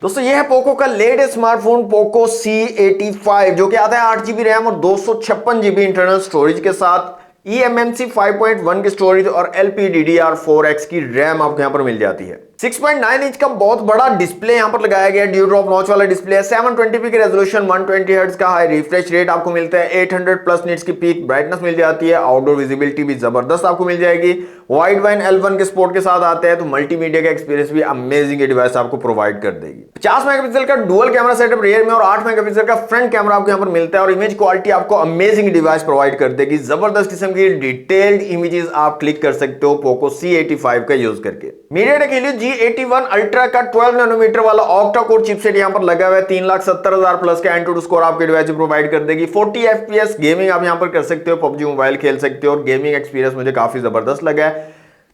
दोस्तों ये है पोको का लेटेस्ट स्मार्टफोन पोको C85 जो कि आता है 8 GB रैम और 256 GB इंटरनल स्टोरेज के साथ eMMC 5.1 की स्टोरेज और LPDDR4X की रैम आपको यहां पर मिल जाती है। 6.9 इंच का बहुत बड़ा डिस्प्ले यहां पर लगाया गया है, ड्यू ड्रॉप नॉच वाला डिस्प्ले है। 720p की रेजोल्यूशन, 120 हर्ट्ज का हाई रिफ्रेश रेट आपको मिलता है। 800 प्लस निट्स की पीक ब्राइटनेस मिल जाती है। आउटडोर विजिबिलिटी भी जबरदस्त आपको मिल जाएगी। वाइड वाइन L1 के सपोर्ट के साथ आते हैं तो मल्टीमीडिया का एक्सपीरियंस भी अमेजिंग डिवाइस आपको प्रोवाइड कर देगी। 50 मेगापिक्सल का डुअल कैमरा सेटअप रियर में और 8 मेगापिक्सल का फ्रंट कैमरा आपको यहां पर मिलता है और इमेज क्वालिटी आपको अमेजिंग डिवाइस प्रोवाइड कर देगी। जबरदस्त किस्म की डिटेल्ड इमेजेस आप क्लिक कर सकते हो पोको C85 का यूज करके। MediaTek Helio G81 अल्ट्रा का 12 नैनोमीटर वाला ऑक्टा कोर चिपसेट यहां पर लगा हुआ है। 3,70,000 प्लस का एंटूडू स्कोर आपके डिवाइस प्रोवाइड कर देगी। 40 FPS गेमिंग आप यहां पर कर सकते हो, पबजी मोबाइल खेल सकते हो और गेमिंग एक्सपीरियंस मुझे काफी जबरदस्त लगा है।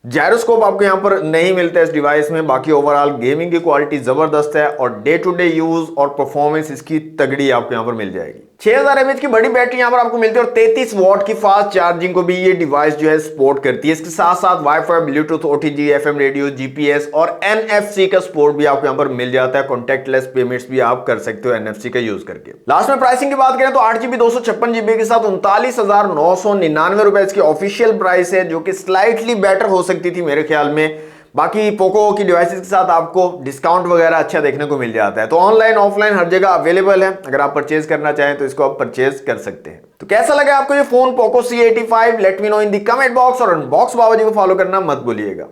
जायरोस्कोप आपको यहां पर नहीं मिलता है इस डिवाइस में। बाकी ओवरऑल गेमिंग की क्वालिटी जबरदस्त है और डे टू डे यूज और परफॉर्मेंस इसकी तगड़ी आपको यहां पर मिल जाएगी। 6000 mAh की बड़ी बैटरी यहां पर आपको मिलती है और 33 वॉट की फास्ट चार्जिंग को भी ये डिवाइस जो है सपोर्ट करती है। इसके साथ साथ wifi, Bluetooth, OTG, FM radio, GPS और NFC का सपोर्ट भी आपको यहां पर मिल जाता है। कॉन्टैक्टलेस पेमेंट्स भी आप कर सकते हो NFC का यूज करके। लास्ट में प्राइसिंग की बात करें तो 8 GB 256 GB के साथ 39,999 रुपए इसकी ऑफिशियल प्राइस है, जो कि स्लाइटली बेटर हो सकती थी मेरे ख्याल में। बाकी पोको की डिवाइसेस के साथ आपको डिस्काउंट वगैरह अच्छा देखने को मिल जाता है। तो ऑनलाइन ऑफलाइन हर जगह अवेलेबल है, अगर आप परचेज करना चाहें तो इसको आप परचेज कर सकते हैं। तो कैसा लगा आपको ये phone Poco C85? Let me know in the comment box और अनबॉक्स बाबा जी को फॉलो करना मत भूलिएगा।